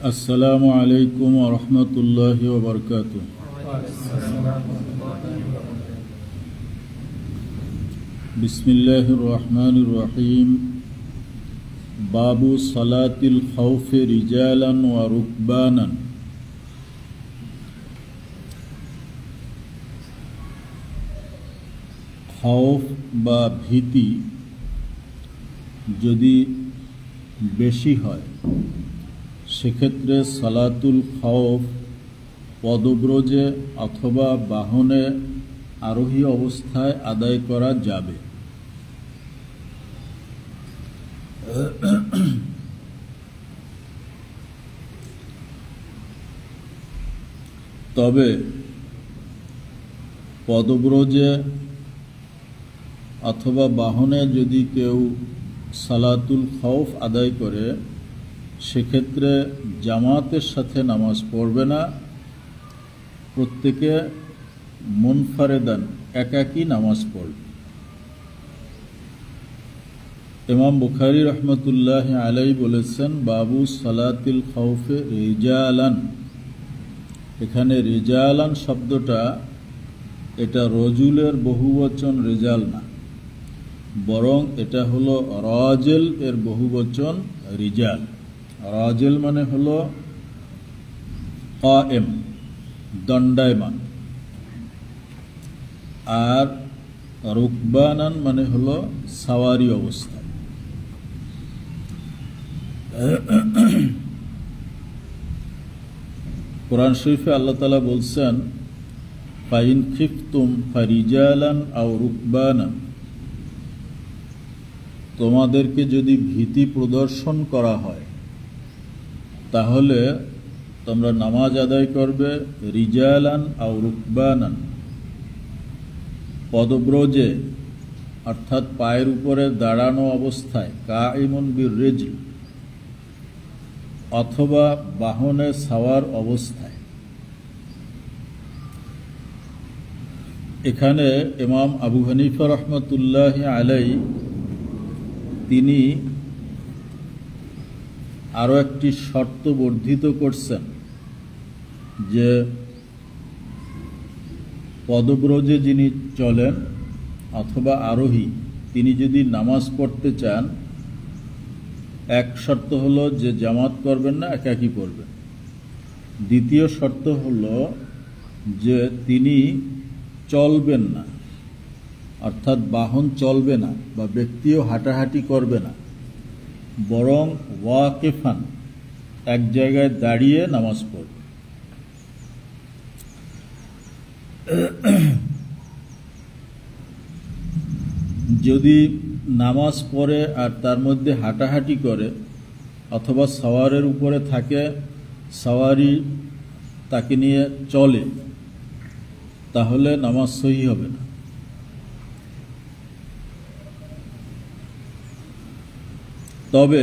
আসসালামু আলাইকুম ওয়া রাহমাতুল্লাহি ওয়া বারাকাতুহু। বিসমিল্লাহির রহমানির রহিম। বাবু সালাতিল খাউফি রিজালান ওয়া রুকবানান। খাউফ বা ভীতি যদি বেশি হয় সেক্ষেত্রে সালাতুল খাউফ পদব্রজে অথবা বাহনে আরোহী অবস্থায় আদায় করা যাবে। তবে পদব্রজে অথবা বাহনে যদি কেউ সালাতুল খাউফ আদায় করে সেক্ষেত্রে জামাতের সাথে নামাজ পড়বে না, প্রত্যেকে মুনফারেদান একাকী নামাজ পড়বে। ইমাম বুখারী রহমতুল্লাহি আলাইহি বলেছেন, বাবু সালাতিল খাউফে রিজালান। এখানে রিজালান শব্দটা এটা রজুলের বহুবচন রিজাল না, বরং এটা হলো রাজেল এর বহুবচন রিজাল। রাজেল মানে হলো কায়েম, দণ্ডায়মান, আর রুকবানান মানে হলো সাওয়ারি অবস্থা। কোরআন শরীফে আল্লাহ তাআলা বলছেন, ফাইন খিফতুম ফারিজালান আও রুকবানান। তোমাদেরকে যদি ভীতি প্রদর্শন করা হয় তাহলে তোমরা নামাজ আদায় করবে রিজালান আও রুকবানান, পদব্রজে অর্থাৎ পায়ের উপরে দাঁড়ানো অবস্থায়, কাইমুন বিররিজল, অথবা বাহনে সাওয়ার অবস্থায়। এখানে ইমাম আবু হানিফা রহমতুল্লাহি আলাইহি তিনি আরও একটি শর্ত বর্ধিত করছেন যে পদব্রজে যিনি চলেন অথবা আরোহী, তিনি যদি নামাজ পড়তে চান, এক শর্ত হলো যে জামাত করবেন না, একাকী পড়বেন। দ্বিতীয় শর্ত হলো যে তিনি চলবেন না, অর্থাৎ বাহন চলবে না বা ব্যক্তিও হাঁটাহাঁটি করবে না, বরং ওয়াকিফান এক জায়গায় দাঁড়িয়ে নামাজ পড়বে। যদি নামাজ পড়ে আর তার মধ্যে হাঁটাহাঁটি করে অথবা সাওয়ারের উপরে থাকে, সাওয়ারি তাকে নিয়ে চলে, তাহলে নামাজ সহি হবে না। তবে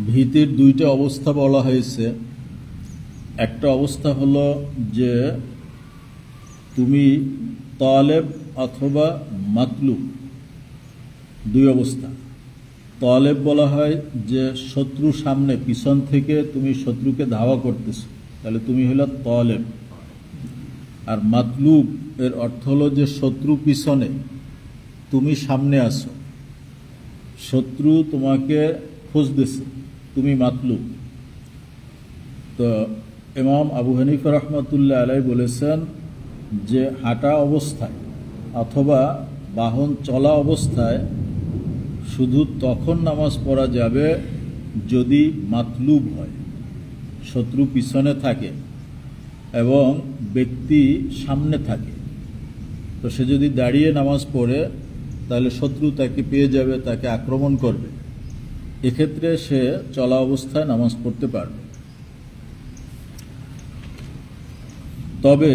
ভীতির দুইটা অবস্থা বলা হয়েছে। একটা অবস্থা হলো যে তুমি তালেব অথবা মাতলুব, দুই অবস্থা। তালেব বলা হয় যে শত্রু সামনে, পিছন থেকে তুমি শত্রুকে ধাওয়া করতেছ, তাহলে তুমি হলো তালেব। আর মাতলুব এর অর্থ হলো যে শত্রু পিছনে, তুমি সামনে আসো, শত্রু তোমাকে খুঁজতেছে, তুমি মাতলুব। তো ইমাম আবু হানিফা রহমতুল্লাহ আলাইহি বলেছেন যে হাঁটা অবস্থায় অথবা বাহন চলা অবস্থায় শুধু তখন নামাজ পড়া যাবে যদি মাতলুব হয়, শত্রু পিছনে থাকে এবং ব্যক্তি সামনে থাকে। তো সে যদি দাঁড়িয়ে নামাজ পড়ে তাহলে শত্রু তাকে পেয়ে যাবে, তাকে আক্রমণ করবে। এক্ষেত্রে সে চলা অবস্থায় নামাজ পড়তে পারবে। তবে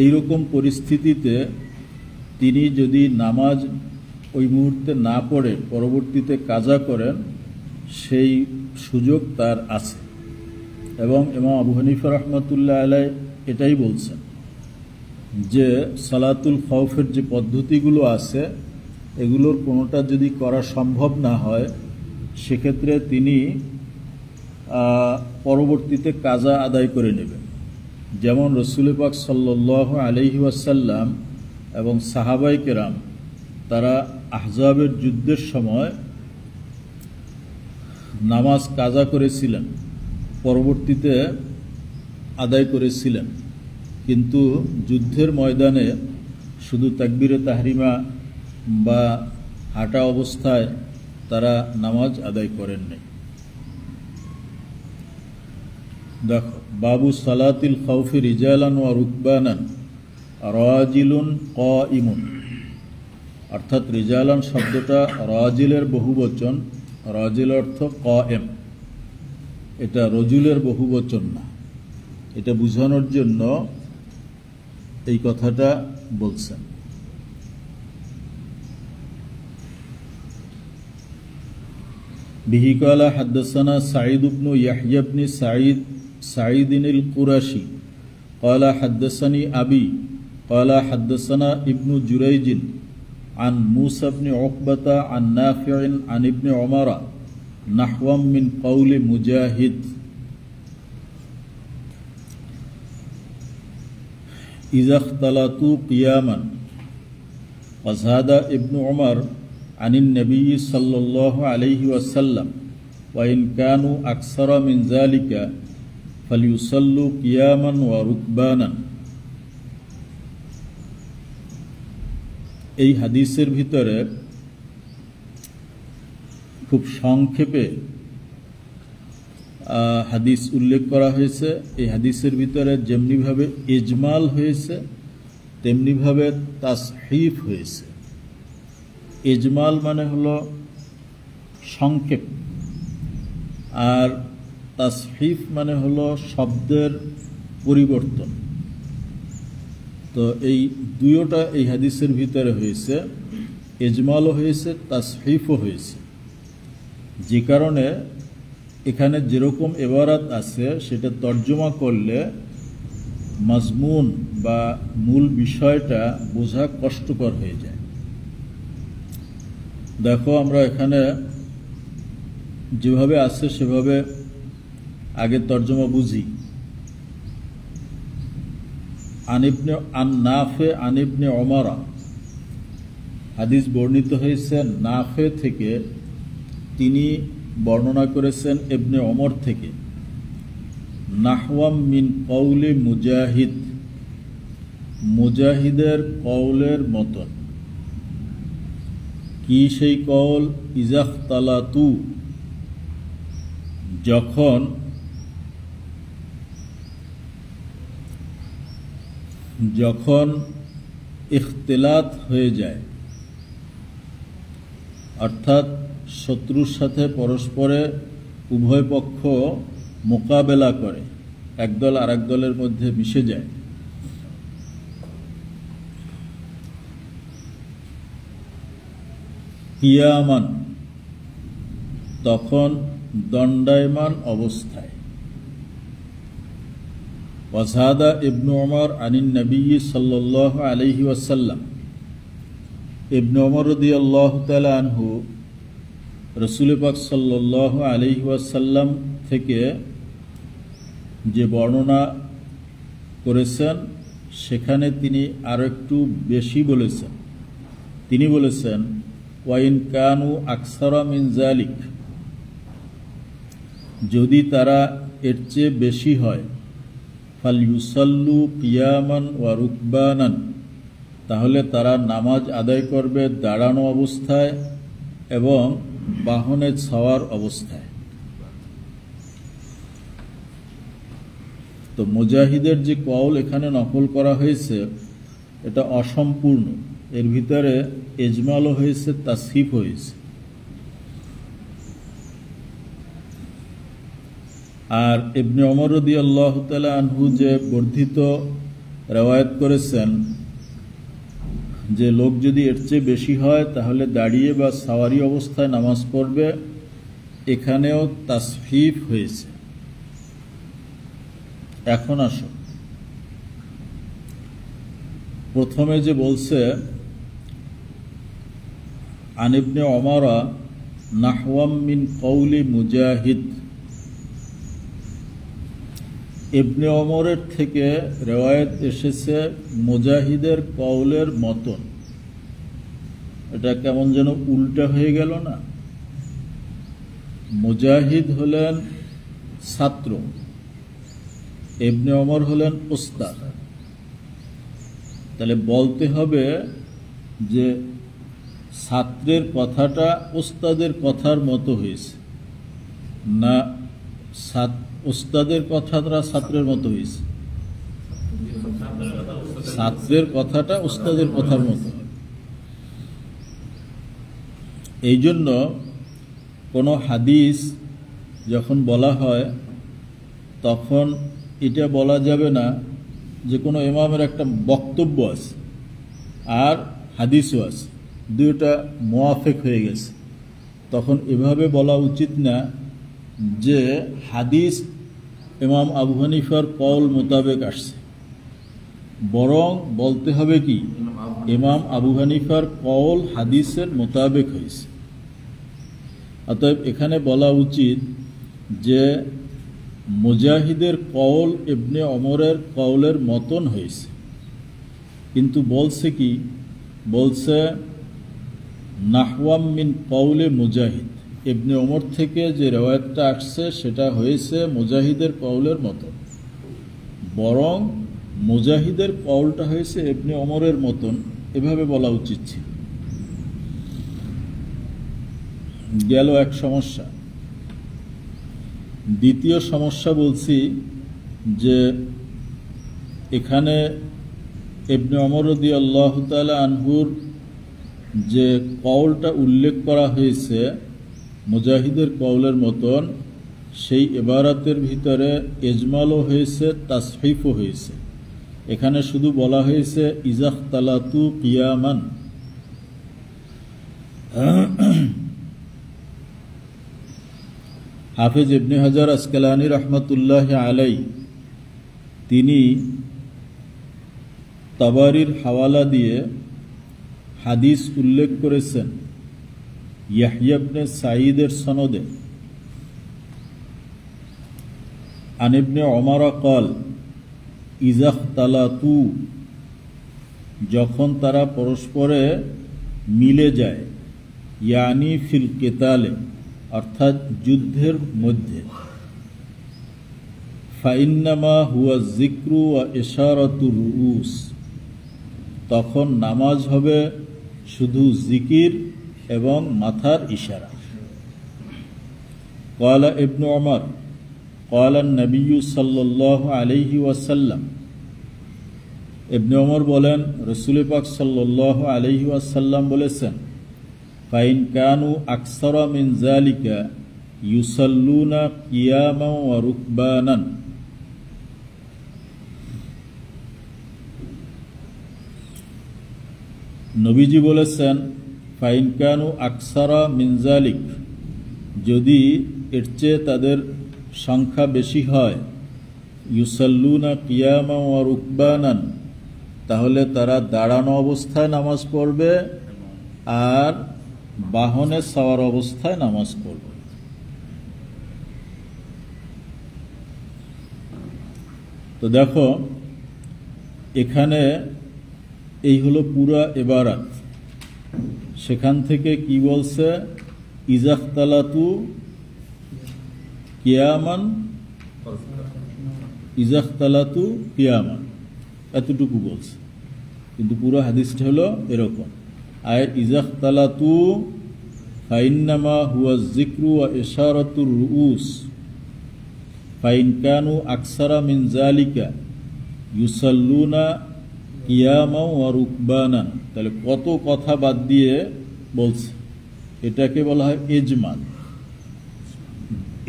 এইরকম পরিস্থিতিতে তিনি যদি নামাজ ওই মুহূর্তে না পড়ে পরবর্তীতে কাজা করেন, সেই সুযোগ তার আছে। এবং ইমাম আবু হানিফা রহমতুল্লাহ আলাইহি এটাই বলছেন যে সালাতুল খাউফের যে পদ্ধতিগুলো আছে এগুলোর কোনোটা যদি করা সম্ভব না হয় সেক্ষেত্রে তিনি পরবর্তীতে কাজা আদায় করে নেবে। যেমন রসুল পাক সাল্লাল্লাহু আলাইহি ওয়াসাল্লাম এবং সাহাবায়ে কেরাম তারা আহজাবের যুদ্ধের সময় নামাজ কাজা করেছিলেন, পরবর্তীতে আদায় করেছিলেন, কিন্তু যুদ্ধের ময়দানে শুধু তাকবীরে তাহরিমা বা হাঁটা অবস্থায় তারা নামাজ আদায় করেননি। দেখো, বাবু সালাতিল খাউফি রিজালান ওয়া রুকবানান রাজিলুন কাইমুন, অর্থাৎ রিজালান শব্দটা রাজিলের বহুবচন, রাজিল অর্থ কায়েম, এটা রজুলের বহুবচন না। এটা বোঝানোর জন্য এই কথাটা বলছেন। বিহি ক্বালা হাদদাসানা সাঈদ ইবনু ইয়াহইয়া ইবনে সাঈদ আল কুরাশি ক্বালা হাদদাসানি আবি ক্বালা হাদদাসানা ইবনু জুরাইজ আন মূসা ইবনে উকবাতা আন নাফি'in আন ইবনে উমার নাহওয়াম মিন কওলি মুজাহিদ ইযা ইখতালাতু কিয়ামান ওয়া যাদা ইবনু উমার আনিন নবী সাল্লাল্লাহু আলাইহি ওয়াসাল্লাম ওয়া ইন কানু আকসারা মিন যালিকা ফালিউসাল্লু কিয়ামান ওয়া রুকবানান। এই হাদিসের ভিতরে খুব সংক্ষেপে হাদিস উল্লেখ করা হয়েছে। এই হাদিসের ভিতরে যেমনিভাবে ইজমাল হয়েছে তেমনিভাবে তাসহিফ হয়েছে। ইজমাল মানে হলো সংক্ষেপ, আর তাসহিফ মানে হলো শব্দের পরিবর্তন। তো এই দুইটা এই হাদিসের ভিতরে হয়েছে, ইজমালও হয়েছে, তাসহিফও হয়েছে। যে কারণে এখানে যেরকম ইবারাত আছে সেটা তর্জমা করলে মাজমুন বা মূল বিষয়টা বোঝা কষ্টকর হয়ে যায়। দেখো, আমরা এখানে যেভাবে আছে সেভাবে আগে তর্জমা বুঝি। আন নাফে আন ইবনে উমার, হাদিস বর্ণিত হয়েছে নাফে থেকে, তিনি বর্ণনা করেছেন ইবনে ওমর থেকে। নাহওয়াম মিন কওলি মুজাহিদ, মুজাহিদের কওলের মতন। কি সেই কওল? ইযা ইখতালাতু, যখন ইখতিলাত হয়ে যায়, অর্থাৎ শত্রুর সাথে পরস্পরে উভয় পক্ষ মোকাবেলা করে, একদল আরেক দলের মধ্যে মিশে যায়। কিয়ামান, তখন দণ্ডায়মান অবস্থায়। ওয়াজাদা ইবনু উমর আনিন নবী সাল্লাল্লাহু আলাইহি ওয়াসাল্লাম, ইবনে উমর রাদিয়াল্লাহু তাআলা আনহু রাসূল পাক সাল্লাল্লাহু আলাইহি ওয়াসাল্লাম থেকে যে বর্ণনা করেছেন সেখানে তিনি আরো একটু বেশি বলেছেন। তিনি বলেছেন ওয়া ইন কানু আকসারা মিন যালিক, যদি তারা এর চেয়ে বেশি হয়, ফালইউসাল্লু কিয়ামান ওয়া রুকবানান, তাহলে তারা নামাজ আদায় করবে দাঁড়ানো অবস্থায় এবং বাহনে ছাওয়ার অবস্থায়। তো মুজাহিদের যে কওল এখানে নকল করা হয়েছে এটা অসম্পূর্ণ, এর ভিতরে ইজমালও হয়েছে, তাসহিফ হয়েছে। আর ইবনে ওমর রাদিয়াল্লাহু তাআলা আনহু যে বর্ধিত রওয়ায়াত করেছেন যে লোক যদি এর চেয়ে বেশি হয় তাহলে দাঁড়িয়ে বা সাওয়ারি অবস্থায় নামাজ পড়বে, এখানেও তাসহিফ হয়েছে। এখন আসো, প্রথমে যে বলছে আন ইবনে উমর নাহওয়াম মিন কওলি মুজাহিদ, ইবনে ওমরের থেকে রিওয়ায়াত এসেছে মুজাহিদের কওলের মতন। এটা কেমন যেন উল্টা হয়ে গেল না? মুজাহিদ হলেন ছাত্র, ইবনে ওমর হলেন উস্তাদ। তাহলে বলতে হবে যে ছাত্রের কথাটা উস্তাদের কথার মতো হয়েছে, না উস্তাদের কথাটা ছাত্রের মতো হয়েছে? ছাত্রের কথাটা উস্তাদের কথার মতো। এই জন্য কোনো হাদিস যখন বলা হয় তখন এটা বলা যাবে না যে কোনো ইমামের একটা বক্তব্য আছে আর হাদিসও আছে, দুইটা মুয়াফিক হয়ে গেছে। তখন এভাবে বলা উচিত না যে হাদিস ইমাম আবু হানিফার কওল মোতাবেক আসছে, বরং বলতে হবে কি ইমাম আবু হানিফার কওল হাদিসের মোতাবেক হয়েছে। অতএব এখানে বলা উচিত যে মুজাহিদের কওল ইবনে ওমরের কওলের মতন হয়েছে, কিন্তু বলছে কি, বলছে নাহওয়াম মিন কওলে মুজাহিদ। ইবনে ওমর থেকে যে রিওয়ায়াতটা আসছে সেটা হয়েছে মুজাহিদের কওলের মতন, বরং মুজাহিদের কওলটা হয়েছে ইবনে ওমরের মতন, এভাবে বলা উচিত ছিল। গেল এক সমস্যা। দ্বিতীয় সমস্যা বলছি যে এখানে ইবনে ওমর রাদিয়াল্লাহু তাআলা আনহুর যে কওলটা উল্লেখ করা হয়েছে মুজাহিদের কওলের মতন, সেই ইবারাতের ভিতরে ইজমালও হয়েছে, তাসহিফও হয়েছে। এখানে শুধু বলা হয়েছে ইজাখতালাতু কিয়ামান। হাফেজ ইবনে হাজার আসকালানি রহমতুল্লাহ আলাই তিনি তাবারির হাওয়ালা দিয়ে হাদিস উল্লেখ করেছেন ইয়াহইয়া ইবনে সাঈদের সনদে, আন ইবনে ওমর قال ইজাখতালাতু, যখন তারা পরস্পরে মিলে যায়, ইয়ানি ফিল কিতালে, অর্থাৎ যুদ্ধের মধ্যে, ফাইন্নামা হুয়া যিকরু ওয়া ইশারাতুর রুউস, তখন নামাজ হবে শুধু জিকির এবং মাথার ইশারা। ক্বালা ইবনে ওমর ক্বালা নবী সাল্লাল্লাহু আলাইহি ওয়াসাল্লাম, ইবনে ওমর বলেন রাসূল পাক সাল্লাল্লাহু আলাইহি ওয়াসাল্লাম বলেছেন, ফাইন কানু আকসারা মিন যালিকা ইউসাল্লুনা কিয়ামান ওয়া রুকবানান। নবীজি বলেছেন ফাইন কানু আকসারা মিন যালিক, যদি এর চেয়ে তাদের সংখ্যা বেশি হয়, ইউসাল্লুনা কিয়ামান ওয়া রুকবানান, তাহলে তারা দাঁড়ানো অবস্থায় নামাজ পড়বে আর বাহনে সওয়ার অবস্থায় নামাজ পড়বে। তো দেখো এখানে এই হলো পুরা ইবারাত। সেখান থেকে কি বলছে, ইজাখতালাতু কিয়ামান, ইজাখতালাতু কিয়ামান, এতটুকু বলছে, কিন্তু পুরো হাদিসটা হলো এরকম। আর ইজাখতালাতু ফাইন্নামা হুয়া যিকরু ওয়া ইশারাতুর রুউস, ফাইন কানু আকসারা মিন যালিকা ইউসাল্লুনা কিয়ামান ওয়া রুকবানান। তাহলে কত কথা বাদ দিয়ে বলছে, এটাকে বলা হয় ইজমাল।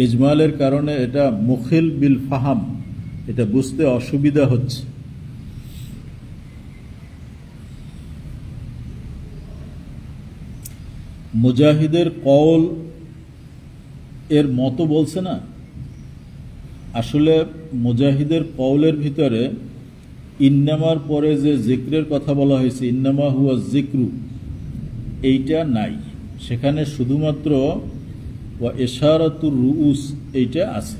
ইজমালের কারণে এটা মুখিল বিল ফাহাম, এটা বুঝতে অসুবিধা হচ্ছে। মুজাহিদের কওল এর মতো বলছে না, আসলে মুজাহিদের কওলের ভিতরে ইন্নামার পরে যে জিক্রের কথা বলা হয়েছে, ইন্নামা হুয়া যিকরু, এইটা নাই। সেখানে শুধুমাত্র ওয়া ইশারাতুর রুউস এইটা আছে।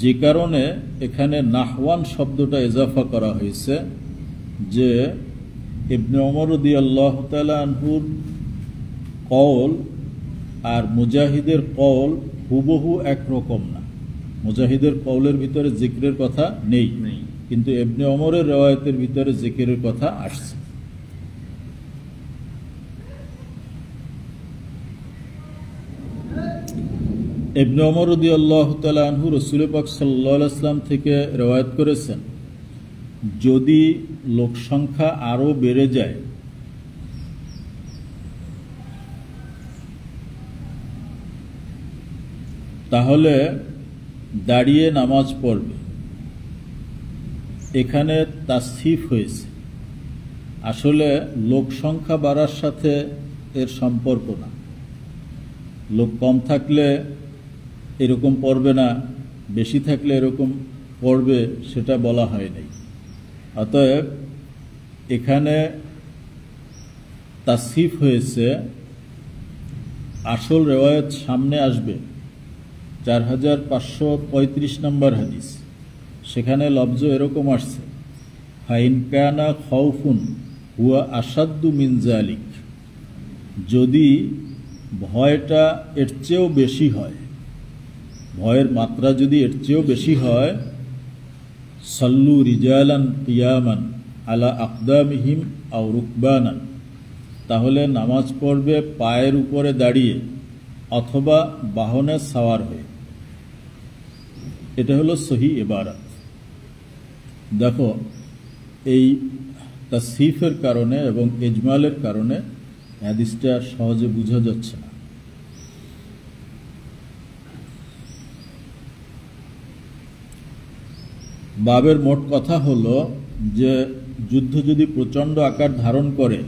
যে কারণে এখানে নাহওয়ান শব্দটা ইজাফা করা হয়েছে যে ইবনে ওমর রাদিয়াল্লাহু তাআলা আনহুর কওল আর মুজাহিদের কওল হুবহু একরকম না। মুজাহিদের কওলের ভিতরে জিকিরের কথা নেই, কিন্তু ইবনে ওমরের riwayতের ভিতরে জিকিরের কথা আসছে। ইবনে ওমর রাদিয়াল্লাহু তাআলা আনহু রাসূল পাক সাল্লাল্লাহু আলাইহি ওয়াসাল্লাম থেকে riwayat করেছেন, যদি লোক সংখ্যা আরো বেড়ে যায় তাহলে দাঁড়িয়ে নামাজ পড়বে। এখানে তাসফিফ হয়েছে, আসলে লোক সংখ্যা বাড়ার সাথে এর সম্পর্ক না। লোক কম থাকলে এরকম পড়বে না, বেশি থাকলে এরকম পড়বে, সেটা বলা হয় নাই। অতএব এখানে তাসফিফ হয়েছে। আসল রেওয়ায়ত সামনে আসবে 4535 নম্বর হাদিস, সেখানে লফজ এরকম আসছে, ফাইন কানা খাউফুন হুয়া আসাদ্দু মিন যালিক, যদি ভয়টা এর চেয়েও বেশি হয়, ভয়ের মাত্রা যদি এর চেয়েও বেশি হয়, সাল্লু রিজালান কিয়ামান আলা আকদামিহিম আও রুকবানান, তাহলে নামাজ পড়বে পায়ের উপরে দাঁড়িয়ে অথবা বাহনে সাওয়ার হয়ে। এটা হলো সহি ইবারত। দেখো, এই তাসহিফের কারণে এবং ইজমালের কারণে হাদিসটা সহজে বোঝা যাচ্ছে না। বাবের মোট কথা হলো যে যুদ্ধ যদি প্রচণ্ড আকার ধারণ করে,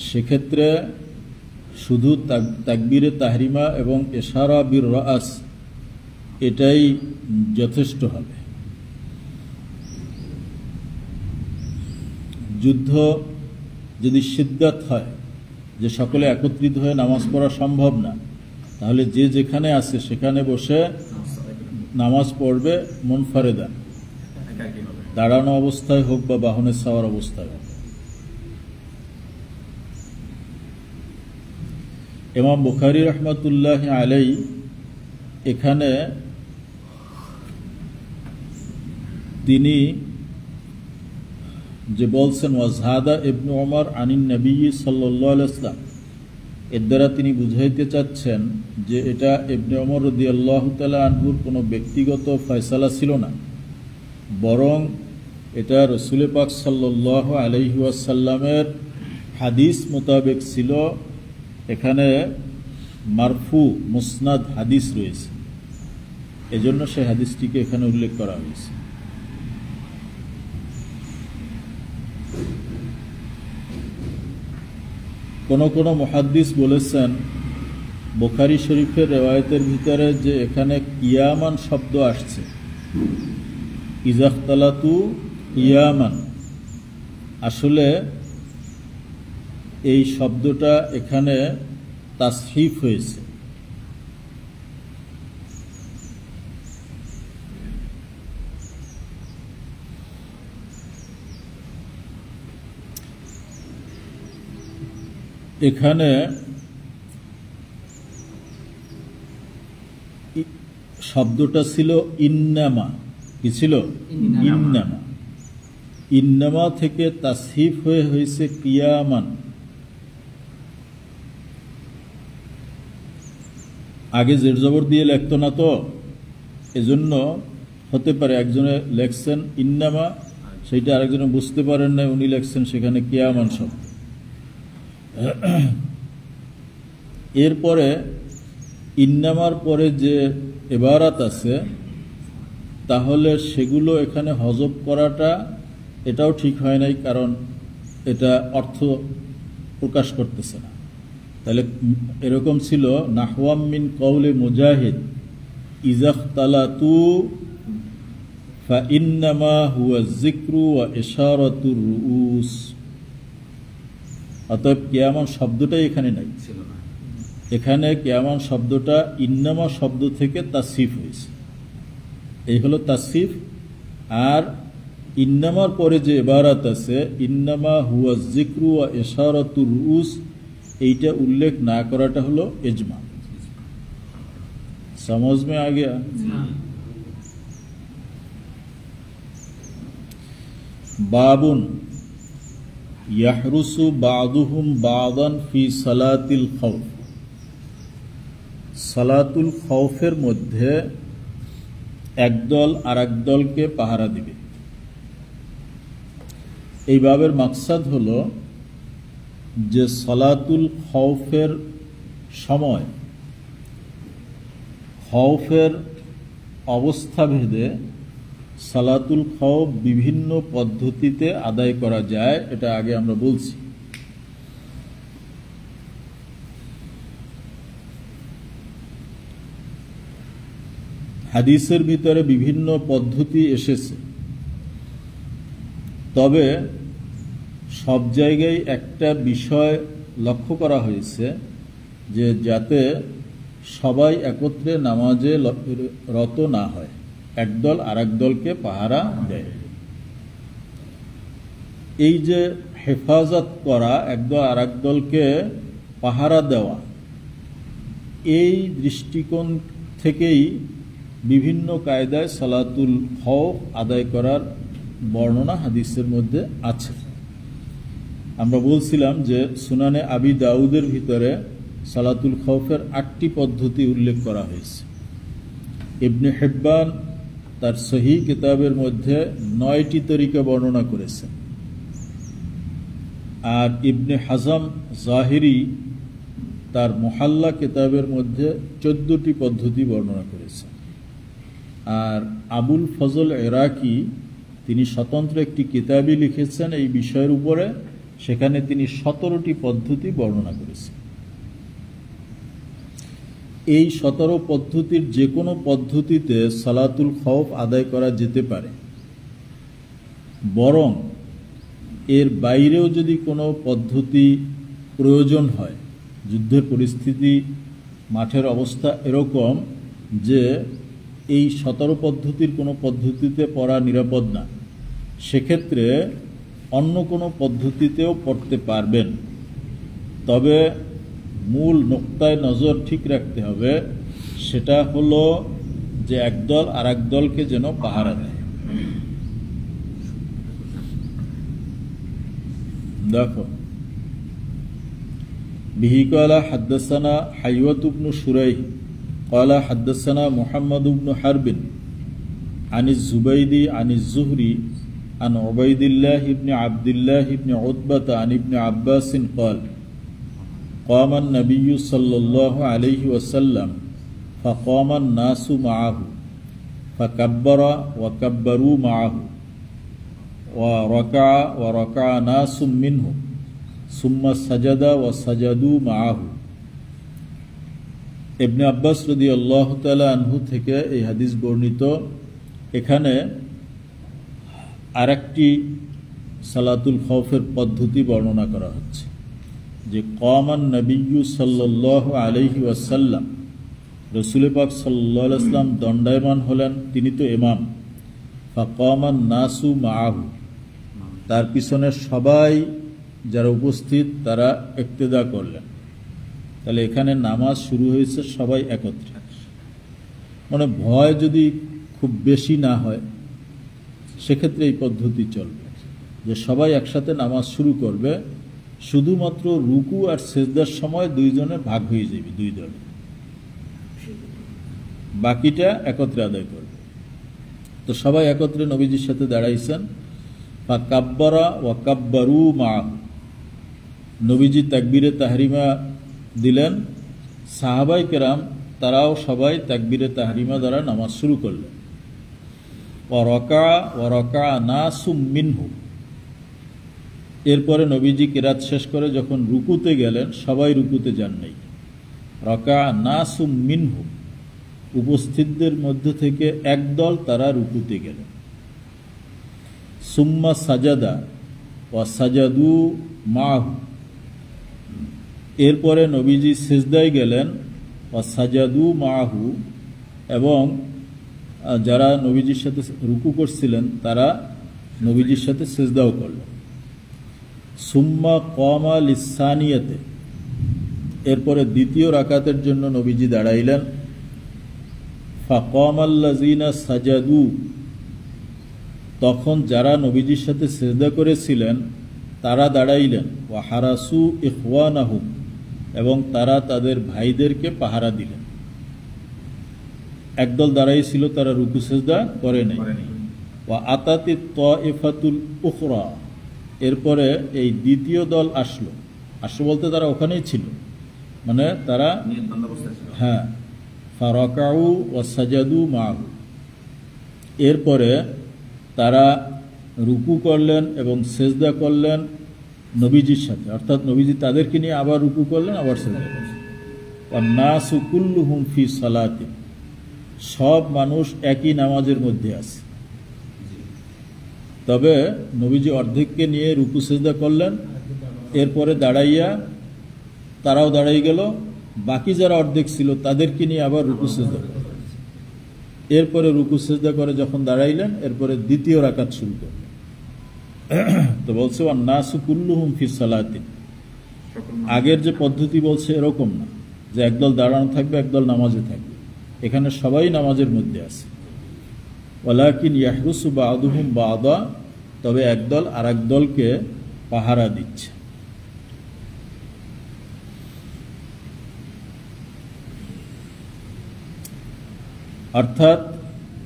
সেক্ষেত্রে শুধু তাকবীরে তাহরিমা এবং ইশারা বির রাস এটাই যথেষ্ট হবে। যুদ্ধ যদি সিদ্দাত হয় যে সকলে একত্রিত হয়ে নামাজ পড়া সম্ভব না, তাহলে যে যেখানে আছে সেখানে বসে নামাজ পড়বে মুনফারিদান, দাঁড়ানো অবস্থায় হোক বা বাহনে সাওয়ার অবস্থায় হোক। ইমাম বুখারী রাহমাতুল্লাহি আলাইহি এখানে তিনি যে বলছেন ওয়াজহাদা ইবনে ওমর আনিন নবী সাল্লাল্লাহু আলাইহি ওয়াসাল্লাম, এর দ্বারা তিনি বুঝাইতে চাচ্ছেন যে এটা ইবনে ওমর রাদিয়াল্লাহু তাআলা আনহুর কোনো ব্যক্তিগত ফয়সালা ছিল না, বরং এটা রাসূল পাক সাল্লাল্লাহু আলাইহি ওয়াসাল্লামের হাদিস মোতাবেক ছিল। এখানে মারফু মুসনাদ হাদিস রয়েছে, এজন্য সেই হাদিসটিকে এখানে উল্লেখ করা হয়েছে। কোন কোন মুহাদ্দিস বলেছেন বুখারী শরীফের রিওয়ায়াতের ভিতরে যে এখানে কিয়ামান শব্দ আসছে, ইজাখতালাতু কিয়ামান, আসলে এই শব্দটা এখানে তাসহিফ হয়েছে। এখানে শব্দটা ছিল ইন্নামা, কি ছিল? ইন্নামা। ইন্নামা থেকে তাসহিফ হয়ে হয়েছে কিয়ামান। আগে জের জবর দিয়ে লেখতো না তো, এজন্য হতে পারে একজনে লেখছেন ইন্নামা, সেইটা আরেকজনে বুঝতে পারেন না, উনি লেখছেন সেখানে কিয়ামান শব্দ। এরপরে ইন্নামার পরে যে ইবারাত আছে, তাহলে সেগুলো এখানে হজব করাটা এটাও ঠিক হয় নাই, কারণ এটা অর্থ প্রকাশ করতেছে না। তাহলে এরকম ছিল নাহওয়াম মিন কওলে মুজাহিদ ইজাখতালাতু ফাইন্নামা হুয়া যিকরু ওয়া ইশারাতুর রুউস। অতএব কিয়ামান শব্দটাই এখানে নাই, এখানে কিয়ামান শব্দটা ইন্নামা শব্দ থেকে তাসহিফ হয়েছে। এই হলো তাসফিফ। আর ইন্নামার পরে যে ইবারাত আছে, ইন্নামা হুয়া যিকরু ওয়া ইশারাতুর রুউস, এইটা উল্লেখ না করাটা হলো ইজমা। समझ में आ गया? बाबुन यहरुसु बादुहुम बादन फी सलातिल खौफ। সালাতুল খৌফের মধ্যে একদল আরেক দলকে পাহারা দিবে। এই বাবের মাকসাদ হলো যে সালাতুল খৌফের সময় খৌফের অবস্থা ভেদে সালাতুল খৌফ বিভিন্ন পদ্ধতিতে আদায় করা যায়, এটা আগে আমরা বলছি। হাদিসের ভিতরে বিভিন্ন পদ্ধতি এসেছে, তবে সব জায়গায় একটা বিষয় লক্ষ্য করা হয়েছে যে যাতে সবাই একত্রে নামাজে রত না হয়, একদল আরেক দলকে পাহারা দেয়। এই যে হেফাজত করা, একদল আরেক দলকে পাহারা দেওয়া, এই দৃষ্টিকোণ থেকেই বিভিন্ন কায়দায় সালাতুল খৌফ আদায় করার বর্ণনা হাদিসের মধ্যে আছে। আমরা বলছিলাম যে সুনানে আবি দাউদের ভিতরে সালাতুল খৌফের 8টি পদ্ধতি উল্লেখ করা হয়েছে। ইবনে হিব্বান তার সহিহ কিতাবের মধ্যে 9টি তরিকা বর্ণনা করেছেন, আর ইবনে হাজাম জাহিরি তার মুহাল্লা কিতাবের মধ্যে 14টি পদ্ধতি বর্ণনা করেছেন। আর আবুল ফজল ইরাকি তিনি স্বতন্ত্র একটি কিতাবই লিখেছেন এই বিষয়ের উপরে, সেখানে তিনি 17টি পদ্ধতি বর্ণনা করেছেন। এই 17 পদ্ধতির যে কোনো পদ্ধতিতে সালাতুল খৌফ আদায় করা যেতে পারে, বরং এর বাইরেও যদি কোনো পদ্ধতি প্রয়োজন হয়, যুদ্ধের পরিস্থিতি, মাঠের অবস্থা এরকম যে এই 17 পদ্ধতির কোনো পদ্ধতিতে পড়া নিরাপদ না, সেক্ষেত্রে অন্য কোনো পদ্ধতিতেও পড়তে পারবেন। তবে মূল নোক্তায় নজর ঠিক রাখতে হবে, সেটা হলো যে একদল আর এক দলকে যেন পাহারা দেয়। দেখো, বিহি ক্বালা হাদদাসানা হাইওয়াত ইবনু শুরাইহ ক্বালা হাদদাসানা মুহাম্মদ ইবনু হারবিন আনিজ জুবাইদি আনিজ জুহরি আন উবাইদিল্লাহ ইবনে আবদুল্লাহ ইবনে উতবাতা আন ইবনে আব্বাসিন ক্বালা قام النبي صلى الله عليه وسلم فقام الناس معه فكبر وكبروا معه وركع وركع ناس منهم ثم سجد وسجدوا معه। ইবনে আব্বাস রাদিয়াল্লাহু তাআলা আনহু থেকে এই হাদিস বর্ণিত। এখানে আরেকটি সালাতুল খৌফের পদ্ধতি বর্ণনা করা হচ্ছে যে কামান নবিয়্যু সাল্লাল্লাহু আলাইহি ওয়াসাল্লাম, রাসূল পাক সাল্লাল্লাহু আলাইহি ওয়াসাল্লাম দণ্ডায়মান হলেন, তিনি তো ইমাম। ফাকামান নাসু মাআহু, তার পিছনে সবাই যারা উপস্থিত তারা ইক্তেদা করলেন। তাহলে এখানে নামাজ শুরু হয়েছে সবাই একত্রে। মানে ভয় যদি খুব বেশি না হয় সেক্ষেত্রে এই পদ্ধতি চলবে যে সবাই একসাথে নামাজ শুরু করবে, শুধুমাত্র রুকু আর সেজদার সময় দুইজনে ভাগ হয়ে যাবে, দুই দলে, বাকিটা একত্রে আদায় করবে। তো সবাই একত্রে নবীজির সাথে দাঁড়াইছেন। ফাকাব্বারা ওয়া কাব্বারু মাআহু, নবীজি তাকবীরে তাহরিমা দিলেন, সাহাবায়ে কেরাম তারাও সবাই তাকবীরে তাহরিমা দ্বারা নামাজ শুরু করলেন। ওয়া রাকা নাসুম মিনহু, এরপরে নবীজি কিরাত শেষ করে যখন রুকুতে গেলেন, সবাই রুকুতে যান নাই। রাকা নাসুম মিনহু, উপস্থিতদের মধ্যে থেকে একদল তারা রুকুতে গেলেন। সুম্মা সাজাদা ওয়া সাজাদু মাহু, এরপরে নবীজি সিজদায় গেলেন, ওয়া সাজাদু মাহু, এবং যারা নবীজির সাথে রুকু করছিলেন তারা নবীজির সাথে সিজদাও করলেন। সুম্মা কমা লিসানিয়াতে, এরপরে দ্বিতীয় রাকাতের জন্য নবীজি দাঁড়াইলেন। ফাকামাল্লাযিনা সাজাদু, তখন যারা নবীজির সাথে সিজদা করেছিলেন তারা দাঁড়াইলেন। ওয়া হারাসু ইখওয়ানাহুম, এবং তারা তাদের ভাইদেরকে পাহারা দিলেন। একদল দাঁড়াইছিল, তারা রুকু সিজদা করে নাই। ওয়া আতাতি তাইফাতুল উখরা, এরপরে এই দ্বিতীয় দল আসলো বলতে তারা ওখানেই ছিল, মানে তারা হ্যাঁ ফারাকাউ ওয়া সাজাদু মাহু, এরপরে তারা রুকু করলেন এবং সেজদা করলেন নবীজির সাথে, অর্থাৎ নবীজি তাদেরকে নিয়ে আবার রুকু করলেন, আবার সেজদা করলেন। ওয়ান নাসু কুল্লুহুম ফি সালাতি, সব মানুষ একই নামাজের মধ্যে আছে। তবে নবীজি অর্ধেককে নিয়ে রুকু সেজদা করলেন, এরপরে দাঁড়াইয়া তারাও দাঁড়াই গেল, বাকি যারা অর্ধেক ছিল তাদেরকে নিয়ে আবার রুকু সেজদা করলেন। এরপরে রুকু সেজদা করে যখন দাঁড়াইলেন, এরপরে দ্বিতীয় রাকাত শুরু করলেন। তো বলছে ওয়ান নাসু কুল্লুহুম ফি সালাতি, আগের যে পদ্ধতি বলছে এরকম না যে একদল দাঁড়ানো থাকবে একদল নামাজে থাকবে, এখানে সবাই নামাজের মধ্যে আছে। ওয়ালাকিন ইয়াহরুসু বা'দুহুম বা'দা, তবে একদল আর এক দলকে পাহারা দিচ্ছে। অর্থাৎ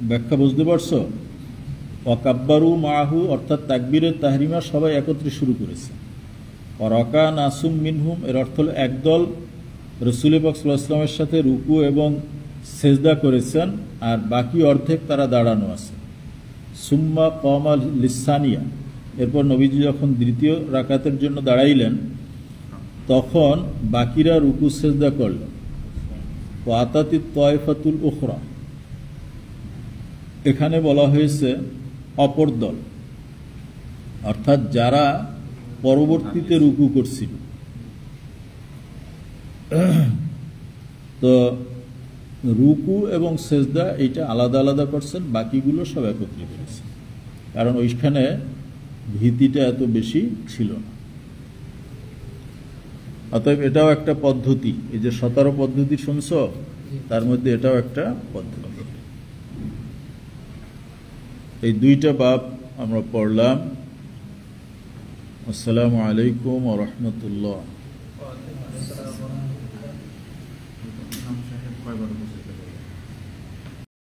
ব্যাখ্যা বুঝতে পারছো? ওয়াকাব্বারু মাহু, অর্থাৎ তাকবীরের তাহরিমা সবাই একত্রে শুরু করেছে। ওয়ারাকা নাসুম মিনহুম, এর অর্থ হল একদল রাসূল পাক সাল্লাল্লাহু আলাইহি ওয়াসাল্লামের সাথে রুকু এবং সেজদা করেছেন, আর বাকি অর্ধেক তারা দাঁড়ানো আছে। সুম্মা কমা লিসানিয়া, এরপর নবীজি যখন দ্বিতীয় রাকাতের জন্য দাঁড়াইলেন তখন বাকিরা রুকু সেজদা করলেন। ওয়া আতাতি তাইফাতুল উখরা, এখানে বলা হয়েছে অপর দল, অর্থাৎ যারা পরবর্তীতে রুকু করছিল। তো রুকু এবং সেজদা এইটা আলাদা আলাদা করছেন, বাকিগুলো সব একত্রিত করেছেন, কারণ ওইখানে ভীতিটা এত বেশি ছিল না। অতএব এটাও একটা পদ্ধতি, এই যে 17 পদ্ধতি শুনছ তার মধ্যে এটাও একটা পদ্ধতি। এই দুইটা বাব আমরা পড়লাম। আসসালামু আলাইকুম ওয়া রাহমাতুল্লাহ।